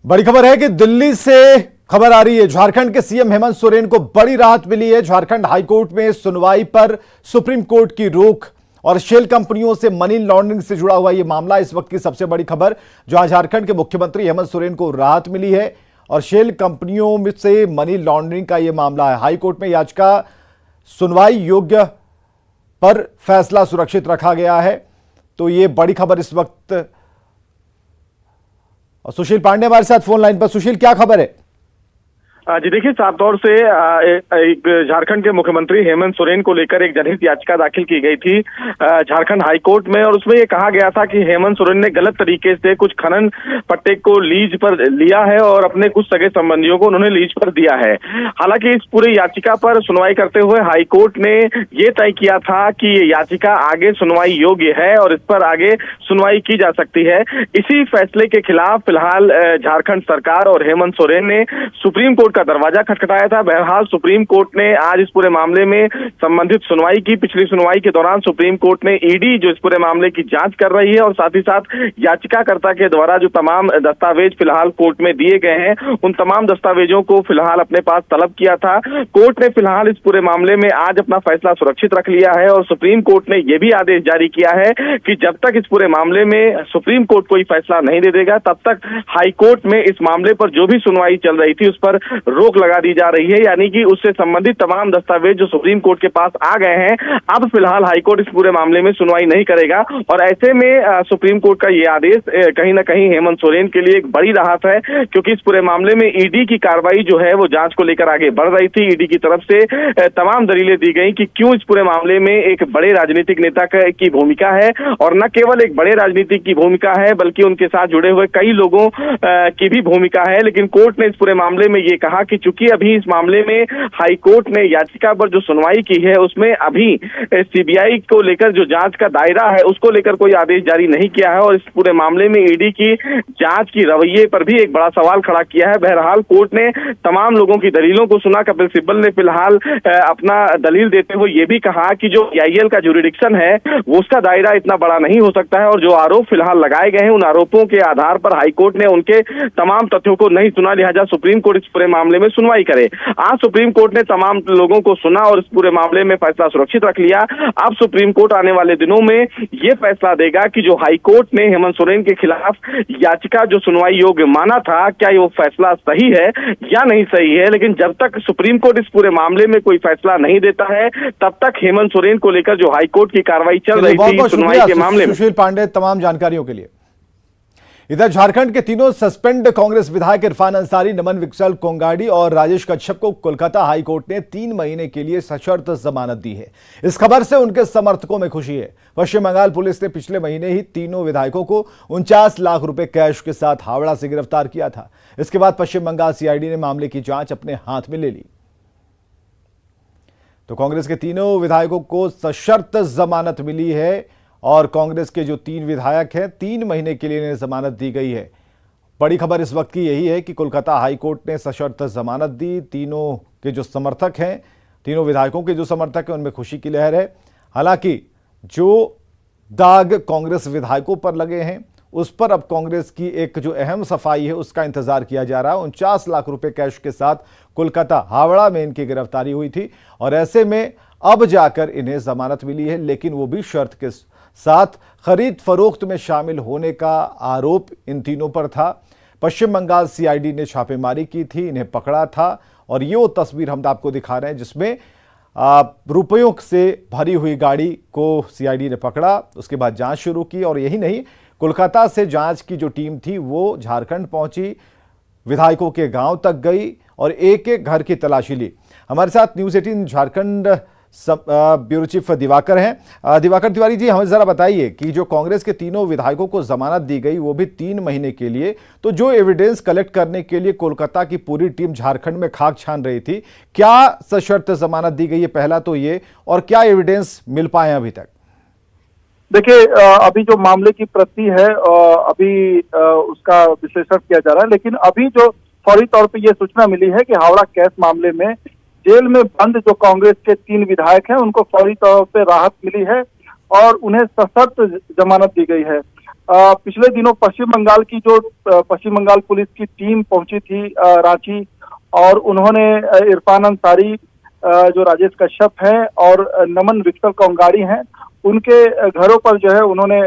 बड़ी खबर है कि दिल्ली से खबर आ रही है। झारखंड के सीएम हेमंत सोरेन को बड़ी राहत मिली है। झारखंड हाईकोर्ट में सुनवाई पर सुप्रीम कोर्ट की रोक और शेल कंपनियों से मनी लॉन्ड्रिंग से जुड़ा हुआ यह मामला इस वक्त की सबसे बड़ी खबर, जहां झारखंड के मुख्यमंत्री हेमंत सोरेन को राहत मिली है और शेल कंपनियों में से मनी लॉन्ड्रिंग का यह मामला है। हाईकोर्ट में याचिका सुनवाई योग्य पर फैसला सुरक्षित रखा गया है। तो यह बड़ी खबर इस वक्त। और सुशील पांडे हमारे साथ फोन लाइन पर। सुशील, क्या खबर है? जी देखिए, साफ तौर से एक झारखंड के मुख्यमंत्री हेमंत सोरेन को लेकर एक जनहित याचिका दाखिल की गई थी झारखंड हाईकोर्ट में, और उसमें ये कहा गया था कि हेमंत सोरेन ने गलत तरीके से कुछ खनन पट्टे को लीज पर लिया है और अपने कुछ सगे संबंधियों को उन्होंने लीज पर दिया है। हालांकि इस पूरी याचिका पर सुनवाई करते हुए हाईकोर्ट ने ये तय किया था कि ये याचिका आगे सुनवाई योग्य है और इस पर आगे सुनवाई की जा सकती है। इसी फैसले के खिलाफ फिलहाल झारखंड सरकार और हेमंत सोरेन ने सुप्रीम कोर्ट का दरवाजा खटखटाया था। बहरहाल सुप्रीम कोर्ट ने आज इस पूरे मामले में संबंधित सुनवाई की। पिछली सुनवाई के दौरान सुप्रीम कोर्ट ने ईडी जो इस पूरे मामले की जांच कर रही है और साथ ही साथ याचिकाकर्ता के द्वारा जो तमाम दस्तावेज फिलहाल कोर्ट में दिए गए हैं, उन तमाम दस्तावेजों को फिलहाल अपने पास तलब किया था। कोर्ट ने फिलहाल इस पूरे मामले में आज अपना फैसला सुरक्षित रख लिया है और सुप्रीम कोर्ट ने यह भी आदेश जारी किया है कि जब तक इस पूरे मामले में सुप्रीम कोर्ट कोई फैसला नहीं दे देगा, तब तक हाईकोर्ट में इस मामले पर जो भी सुनवाई चल रही थी उस पर रोक लगा दी जा रही है। यानी कि उससे संबंधित तमाम दस्तावेज जो सुप्रीम कोर्ट के पास आ गए हैं, अब फिलहाल हाईकोर्ट इस पूरे मामले में सुनवाई नहीं करेगा। और ऐसे में सुप्रीम कोर्ट का यह आदेश कहीं ना कहीं हेमंत सोरेन के लिए एक बड़ी राहत है, क्योंकि इस पूरे मामले में ईडी की कार्रवाई जो है वो जांच को लेकर आगे बढ़ रही थी। ईडी की तरफ से तमाम दलीलें दी गई कि क्यों इस पूरे मामले में एक बड़े राजनीतिक नेता की भूमिका है, और न केवल एक बड़े राजनीतिक की भूमिका है बल्कि उनके साथ जुड़े हुए कई लोगों की भी भूमिका है। लेकिन कोर्ट ने इस पूरे मामले में ये कहा कि चूंकि अभी इस मामले में हाईकोर्ट ने याचिका पर जो सुनवाई की है उसमें अभी सीबीआई को लेकर जो जांच का दायरा है उसको लेकर कोई आदेश जारी नहीं किया है, और इस पूरे मामले में ईडी की जांच की रवैये पर भी एक बड़ा सवाल खड़ा किया है। बहरहाल कोर्ट ने तमाम लोगों की दलीलों को सुना। कपिल सिब्बल ने फिलहाल अपना दलील देते हुए ये भी कहा कि जो ईआईएल का जुरिडिक्शन है वो उसका दायरा इतना बड़ा नहीं हो सकता है, और जो आरोप फिलहाल लगाए गए हैं उन आरोपों के आधार पर हाईकोर्ट ने उनके तमाम तथ्यों को नहीं सुना, लिहाजा सुप्रीम कोर्ट इस पूरे मामले में सुनवाई करे। आज सुप्रीम कोर्ट ने तमाम लोगों को सुना और इस पूरे मामले में फैसला सुरक्षित रख लिया। अब सुप्रीम कोर्ट आने वाले दिनों में यह फैसला देगा कि जो हाईकोर्ट ने हेमंत सोरेन के खिलाफ याचिका जो सुनवाई योग्य माना था, क्या वो फैसला सही है या नहीं सही है। लेकिन जब तक सुप्रीम कोर्ट इस पूरे मामले में कोई फैसला नहीं देता है, तब तक हेमंत सोरेन को लेकर जो हाईकोर्ट की कार्रवाई चल रही थी सुनवाई के मामले में। सुशील पांडे, तमाम जानकारियों के लिए। इधर झारखंड के तीनों सस्पेंड कांग्रेस विधायक इरफान अंसारी, नमन विकसल कोंगाडी और राजेश कश्यप को कोलकाता हाईकोर्ट ने 3 महीने के लिए सशर्त जमानत दी है। इस खबर से उनके समर्थकों में खुशी है। पश्चिम बंगाल पुलिस ने पिछले महीने ही तीनों विधायकों को 49 लाख रुपए कैश के साथ हावड़ा से गिरफ्तार किया था। इसके बाद पश्चिम बंगाल सीआईडी ने मामले की जांच अपने हाथ में ले ली। तो कांग्रेस के तीनों विधायकों को सशर्त जमानत मिली है और कांग्रेस के जो 3 विधायक हैं 3 महीने के लिए इन्हें जमानत दी गई है। बड़ी खबर इस वक्त की यही है कि कोलकाता हाईकोर्ट ने सशर्त जमानत दी। तीनों के जो समर्थक हैं, तीनों विधायकों के जो समर्थक हैं, उनमें खुशी की लहर है। हालांकि जो दाग कांग्रेस विधायकों पर लगे हैं उस पर अब कांग्रेस की एक जो अहम सफाई है उसका इंतजार किया जा रहा है। 49 लाख रुपए कैश के साथ कोलकाता हावड़ा में इनकी गिरफ्तारी हुई थी और ऐसे में अब जाकर इन्हें जमानत मिली है, लेकिन वो भी शर्त के साथ खरीद फरोख्त में शामिल होने का आरोप इन तीनों पर था। पश्चिम बंगाल सीआईडी ने छापेमारी की थी, इन्हें पकड़ा था और ये वो तस्वीर हम आपको दिखा रहे हैं जिसमें रुपयों से भरी हुई गाड़ी को सीआईडी ने पकड़ा। उसके बाद जांच शुरू की और यही नहीं, कोलकाता से जांच की जो टीम थी वो झारखंड पहुंची, विधायकों के गांव तक गई और एक एक घर की तलाशी ली। हमारे साथ news 18 Jharkhand bureau chief Diwakar हैं। दिवाकर तिवारी जी, हमें जरा बताइए कि जो कांग्रेस के तीनों विधायकों को जमानत दी गई वो भी 3 महीने के लिए, तो जो एविडेंस कलेक्ट करने के लिए कोलकाता की पूरी टीम झारखंड में खाक छान रही थी, क्या सशर्त जमानत दी गई है? पहला तो ये, और क्या एविडेंस मिल पाए अभी तक? देखिए, अभी जो मामले की प्रति है अभी उसका विश्लेषण किया जा रहा है, लेकिन अभी जो फौरी तौर पे ये सूचना मिली है कि हावड़ा कैश मामले में जेल में बंद जो कांग्रेस के 3 विधायक हैं उनको फौरी तौर पे राहत मिली है और उन्हें सशर्त जमानत दी गई है। पिछले दिनों पश्चिम बंगाल पुलिस की टीम पहुंची थी रांची, और उन्होंने इरफान अंसारी, जो राजेश कश्यप हैं, और नमन विक्टर कोंगाड़ी हैं, उनके घरों पर जो है उन्होंने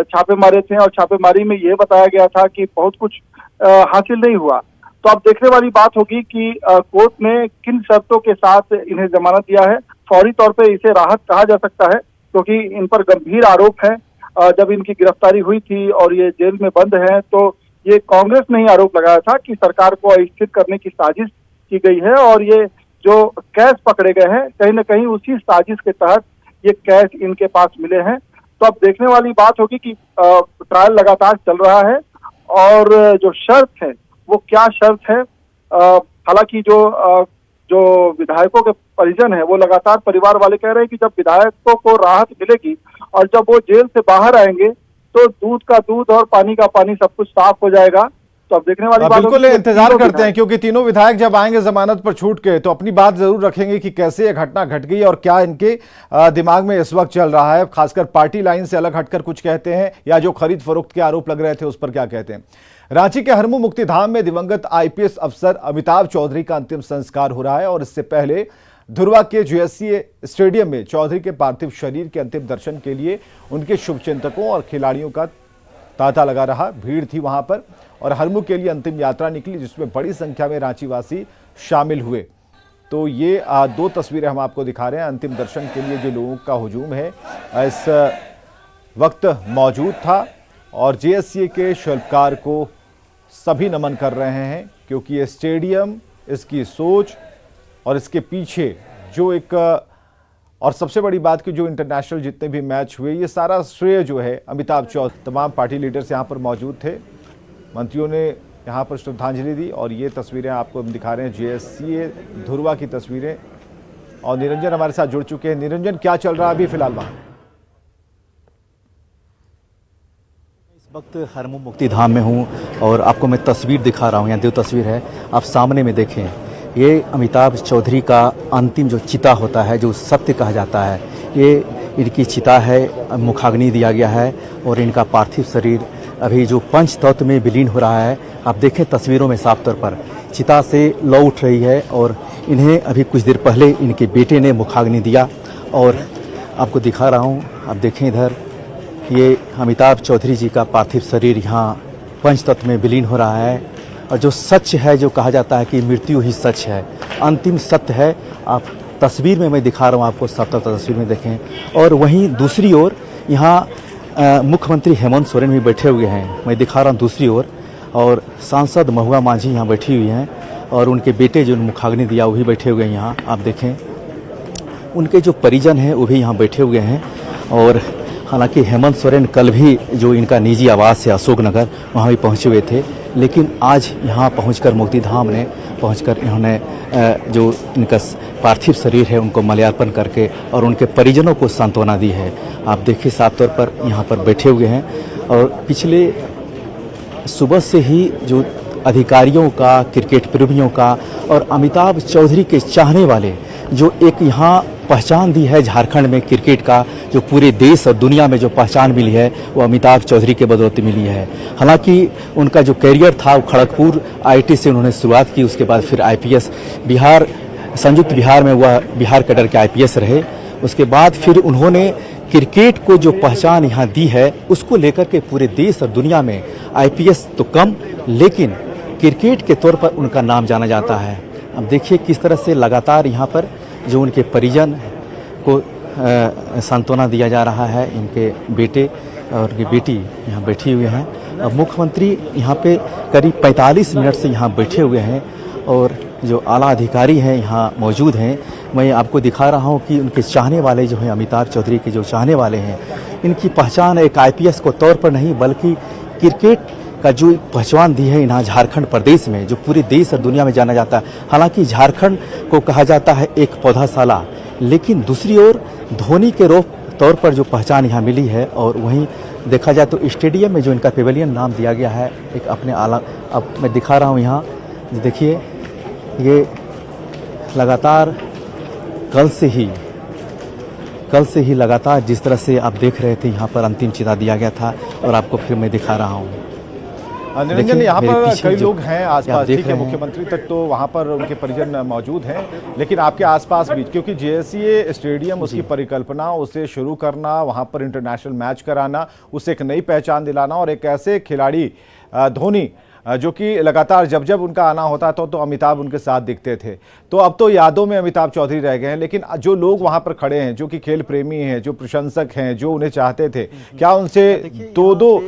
छापे मारे थे, और छापेमारी में ये बताया गया था कि बहुत कुछ हासिल नहीं हुआ। तो अब देखने वाली बात होगी कि कोर्ट ने किन शर्तों के साथ इन्हें जमानत दिया है। फौरी तौर पे इसे राहत कहा जा सकता है, क्योंकि इन पर गंभीर आरोप है। जब इनकी गिरफ्तारी हुई थी और ये जेल में बंद हैं, तो ये कांग्रेस ने ही आरोप लगाया था कि सरकार को अस्थिर करने की साजिश की गई है, और ये जो कैश पकड़े गए हैं, कहीं न कहीं उसी साजिश के तहत ये कैश इनके पास मिले हैं। तो अब देखने वाली बात होगी कि ट्रायल लगातार चल रहा है, और जो शर्त है वो क्या शर्त है। हालांकि जो विधायकों के परिजन है, वो लगातार, परिवार वाले कह रहे हैं कि जब विधायकों को राहत मिलेगी और जब वो जेल से बाहर आएंगे, तो दूध का दूध और पानी का पानी सब कुछ साफ हो जाएगा। तो अब देखने वाली बात बिल्कुल इंतजार करते हैं, क्योंकि तीनों विधायक जब आएंगे जमानत पर छूट के, तो अपनी बात जरूर रखेंगे कि कैसे यह घटना घट गई और क्या इनके दिमाग में इस वक्त चल रहा है। खासकर पार्टी लाइन से अलग हटकर कुछ कहते हैं, या जो खरीद फरोख्त के आरोप लग रहे थे उस पर क्या कहते हैं। रांची के हरमू मुक्तिधाम में दिवंगत आईपीएस अफसर अमिताभ चौधरी का अंतिम संस्कार हो रहा है, और इससे पहले धुरवा के जीएससी स्टेडियम में चौधरी के पार्थिव शरीर के अंतिम दर्शन के लिए उनके शुभचिंतकों और खिलाड़ियों का तांता लगा रहा। भीड़ थी वहां पर, और हरमू के लिए अंतिम यात्रा निकली, जिसमें बड़ी संख्या में रांचीवासी शामिल हुए। तो ये दो तस्वीरें हम आपको दिखा रहे हैं। अंतिम दर्शन के लिए जो लोगों का हुजूम है इस वक्त मौजूद था, और जेएससी के शिल्पकार को सभी नमन कर रहे हैं, क्योंकि ये स्टेडियम, इसकी सोच और इसके पीछे जो एक, और सबसे बड़ी बात कि जो इंटरनेशनल जितने भी मैच हुए, ये सारा श्रेय जो है अमिताभ चौधरी। तमाम पार्टी लीडर्स यहाँ पर मौजूद थे, मंत्रियों ने यहाँ पर श्रद्धांजलि दी, और ये तस्वीरें आपको हम दिखा रहे हैं जेएससी धुरवा की तस्वीरें। और निरंजन हमारे साथ जुड़ चुके हैं। निरंजन, क्या चल रहा है अभी फिलहाल वहाँ? इस वक्त हरमू मुक्तिधाम में हूँ, और आपको मैं तस्वीर दिखा रहा हूँ। यहाँ दो तस्वीर है, आप सामने में देखें। ये अमिताभ चौधरी का अंतिम जो चिता होता है, जो सत्य कहा जाता है, ये इनकी चिता है। मुखाग्नि दिया गया है, और इनका पार्थिव शरीर अभी जो पंच तत्व में विलीन हो रहा है। आप देखें तस्वीरों में साफ तौर पर चिता से लौ उठ रही है, और इन्हें अभी कुछ देर पहले इनके बेटे ने मुखाग्नि दिया। और आपको दिखा रहा हूँ, आप देखें इधर, ये अमिताभ चौधरी जी का पार्थिव शरीर यहाँ पंच तत्व में विलीन हो रहा है। और जो सच है, जो कहा जाता है कि मृत्यु ही सच है, अंतिम सत्य है। आप तस्वीर में मैं दिखा रहा हूँ आपको, साफ तस्वीर में देखें। और वहीं दूसरी ओर यहाँ मुख्यमंत्री हेमंत सोरेन भी बैठे हुए हैं, मैं दिखा रहा हूँ दूसरी ओर। और सांसद महुआ मांझी यहाँ बैठी हुई हैं, और उनके बेटे जो मुखाग्नि दिया वो भी बैठे हुए हैं यहाँ। आप देखें उनके जो परिजन हैं वो भी यहाँ बैठे हुए हैं। और हालांकि हेमंत सोरेन कल भी जो इनका निजी आवास है अशोकनगर, वहाँ भी पहुँचे हुए थे, लेकिन आज यहाँ पहुंचकर मुक्तिधाम ने पहुंचकर इन्होंने जो इनका पार्थिव शरीर है उनको माल्यार्पण करके और उनके परिजनों को सांत्वना दी है। आप देखिए साफ तौर पर यहाँ पर बैठे हुए हैं, और पिछले सुबह से ही जो अधिकारियों का, क्रिकेट प्रेमियों का और अमिताभ चौधरी के चाहने वाले जो एक यहाँ पहचान दी है झारखंड में क्रिकेट का, जो पूरे देश और दुनिया में जो पहचान मिली है वो अमिताभ चौधरी के बदौलत मिली है। हालांकि उनका जो करियर था वो खड़गपुर आईटी से उन्होंने शुरुआत की, उसके बाद फिर आईपीएस बिहार, संयुक्त बिहार में वह बिहार कैडर के आईपीएस रहे। उसके बाद फिर उन्होंने क्रिकेट को जो पहचान यहाँ दी है उसको लेकर के पूरे देश और दुनिया में आईपीएस तो कम, लेकिन क्रिकेट के तौर पर उनका नाम जाना जाता है। अब देखिए किस तरह से लगातार यहाँ पर जो उनके परिजन को सांत्वना दिया जा रहा है। इनके बेटे और उनकी बेटी यहाँ बैठी हुए हैं। अब मुख्यमंत्री यहाँ पे करीब 45 मिनट से यहाँ बैठे हुए हैं, और जो आला अधिकारी हैं यहाँ मौजूद हैं। मैं आपको दिखा रहा हूँ कि उनके चाहने वाले जो हैं, अमिताभ चौधरी के जो चाहने वाले हैं, इनकी पहचान एक आईपीएस को तौर पर नहीं बल्कि क्रिकेट का जो पहचान दी है यहाँ झारखंड प्रदेश में, जो पूरे देश और दुनिया में जाना जाता है। हालांकि झारखंड को कहा जाता है एक पौधाशाला, लेकिन दूसरी ओर धोनी के तौर पर जो पहचान यहाँ मिली है। और वहीं देखा जाए तो स्टेडियम में जो इनका पेवेलियन नाम दिया गया है एक अपने आला, अब मैं दिखा रहा हूँ यहाँ देखिए, ये लगातार कल से ही लगातार जिस तरह से आप देख रहे थे यहाँ पर अंतिम चिता दिया गया था, और आपको फिर मैं दिखा रहा हूँ। निरंजन, देखिए, यहाँ मेरे पर पीछे कई जो लोग हैं आप आसपास, देख ठीक है, रहे हैं। मुख्यमंत्री तक तो वहाँ पर उनके परिजन मौजूद हैं, लेकिन आपके आसपास भी, क्योंकि जेएससीए स्टेडियम, उसकी परिकल्पना, उसे शुरू करना, वहाँ पर इंटरनेशनल मैच कराना, उसे एक नई पहचान दिलाना और एक ऐसे खिलाड़ी धोनी जो कि लगातार जब जब उनका आना होता तो अमिताभ उनके साथ दिखते थे, तो अब तो यादों में अमिताभ चौधरी रह गए हैं। लेकिन जो लोग वहां पर खड़े हैं, जो कि खेल प्रेमी हैं, जो प्रशंसक हैं, जो उन्हें चाहते थे, क्या उनसे दो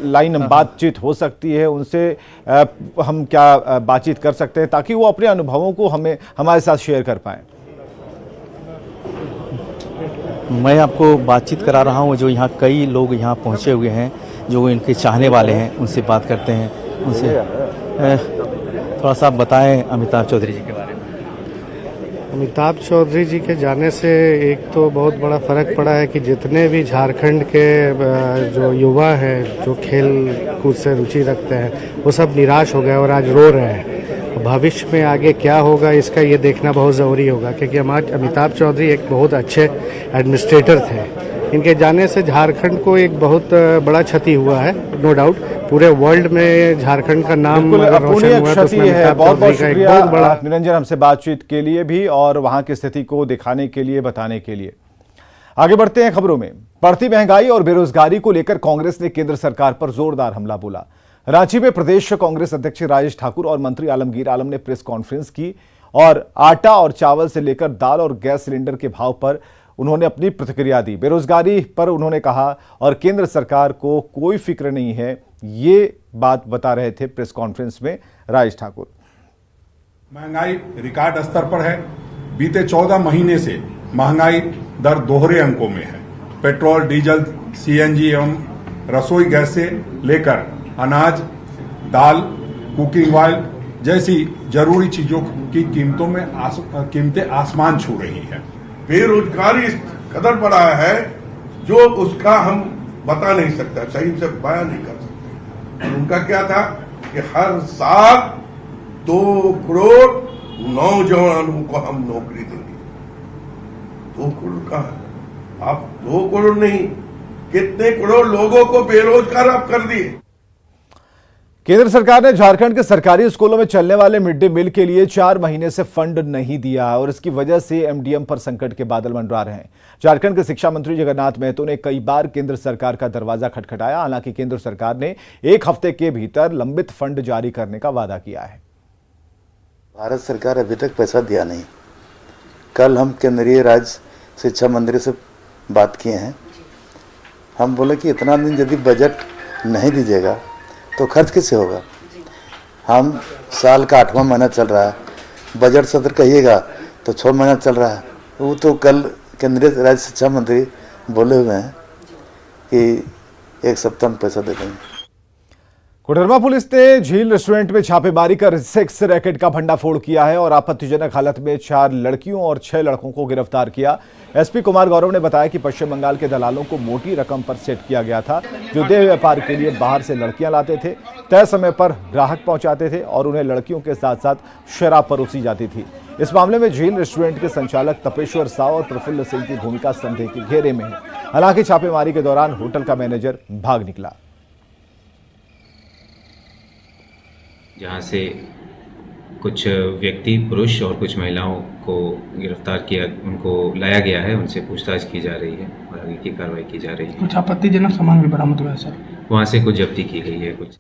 लाइन बातचीत हो सकती है? उनसे हम क्या बातचीत कर सकते हैं ताकि वो अपने अनुभवों को हमारे साथ शेयर कर पाएं? मैं आपको बातचीत करा रहा हूँ। जो यहाँ कई लोग यहाँ पहुँचे हुए हैं, जो इनके चाहने वाले हैं, उनसे बात करते हैं। उनसे थोड़ा सा आप बताएं अमिताभ चौधरी जी के बारे में। अमिताभ चौधरी जी के जाने से एक तो बहुत बड़ा फर्क पड़ा है कि जितने भी झारखंड के जो युवा हैं, जो खेल कूद से रुचि रखते हैं, वो सब निराश हो गए और आज रो रहे हैं। भविष्य में आगे क्या होगा इसका ये देखना बहुत ज़रूरी होगा, क्योंकि अमिताभ चौधरी एक बहुत अच्छे एडमिनिस्ट्रेटर थे। इनके जाने से झारखंड को एक बहुत बड़ा क्षति हुआ है, नो डाउट। पूरे वर्ल्ड में झारखंड का नाम रोशन हुआ तो उसमें अमिताभ चौधरी का एक बहुत बड़ा। निरंजन, हमसे बातचीत के लिए भी और वहां की स्थिति को दिखाने के लिए, बताने के लिए। आगे बढ़ते हैं खबरों में। बढ़ती महंगाई और बेरोजगारी को लेकर कांग्रेस ने केंद्र सरकार पर जोरदार हमला बोला। रांची में प्रदेश कांग्रेस अध्यक्ष राजेश ठाकुर और मंत्री आलमगीर आलम ने प्रेस कॉन्फ्रेंस की और आटा और चावल से लेकर दाल और गैस सिलेंडर के भाव पर उन्होंने अपनी प्रतिक्रिया दी। बेरोजगारी पर उन्होंने कहा और केंद्र सरकार को कोई फिक्र नहीं है, ये बात बता रहे थे प्रेस कॉन्फ्रेंस में राजेश ठाकुर। महंगाई रिकॉर्ड स्तर पर है। बीते 14 महीने से महंगाई दर दोहरे अंकों में है। पेट्रोल, डीजल, सीएनजी एवं रसोई गैस से लेकर अनाज, दाल, कुकिंग ऑयल जैसी जरूरी चीजों की कीमतों में कीमतें आसमान छू रही हैं। बेरोजगारी इस कदर बढ़ा है जो उसका हम बता नहीं सकते, सही से बयान नहीं कर सकते। उनका क्या था कि हर साल 2 करोड़ नौजवानों को हम नौकरी देंगे। 2 करोड़ का आप 2 करोड़ नहीं, कितने करोड़ लोगों को बेरोजगार आप कर दिए। केंद्र सरकार ने झारखंड के सरकारी स्कूलों में चलने वाले मिड डे मील के लिए 4 महीने से फंड नहीं दिया और इसकी वजह से एमडीएम पर संकट के बादल मंडरा रहे हैं। झारखंड के शिक्षा मंत्री जगन्नाथ महतो ने कई बार केंद्र सरकार का दरवाजा खटखटाया। हालांकि केंद्र सरकार ने 1 हफ्ते के भीतर लंबित फंड जारी करने का वादा किया है। भारत सरकार अभी तक पैसा दिया नहीं। कल हम केंद्रीय राज्य शिक्षा मंत्री से बात किए हैं। हम बोले कि इतना दिन यदि बजट नहीं दीजिएगा तो खर्च कैसे होगा। हम साल का 8वां महीना चल रहा है, बजट सत्र कहिएगा तो 6 महीना चल रहा है। वो तो कल केंद्रीय राज्य शिक्षा मंत्री बोले हुए हैं कि 1 सप्ताह में पैसा दे देंगे। कोडरमा पुलिस ने झील रेस्टोरेंट में छापेमारी कर सेक्स रैकेट का भंडाफोड़ किया है और आपत्तिजनक हालत में 4 लड़कियों और 6 लड़कों को गिरफ्तार किया। एसपी कुमार गौरव ने बताया कि पश्चिम बंगाल के दलालों को मोटी रकम पर सेट किया गया था, जो देह व्यापार के लिए बाहर से लड़कियां लाते थे, तय समय पर ग्राहक पहुंचाते थे और उन्हें लड़कियों के साथ साथ शराब परोसी जाती थी। इस मामले में झील रेस्टोरेंट के संचालक तपेश्वर साव और प्रफुल्ल सिंह की भूमिका संदेह के घेरे में है। हालांकि छापेमारी के दौरान होटल का मैनेजर भाग निकला, जहाँ से कुछ व्यक्ति, पुरुष और कुछ महिलाओं को गिरफ्तार किया, उनको लाया गया है, उनसे पूछताछ की जा रही है और आगे की कार्रवाई की जा रही है। कुछ आपत्तिजनक सामान भी बरामद हुआ है सर। वहाँ से कुछ जब्ती की गई है कुछ।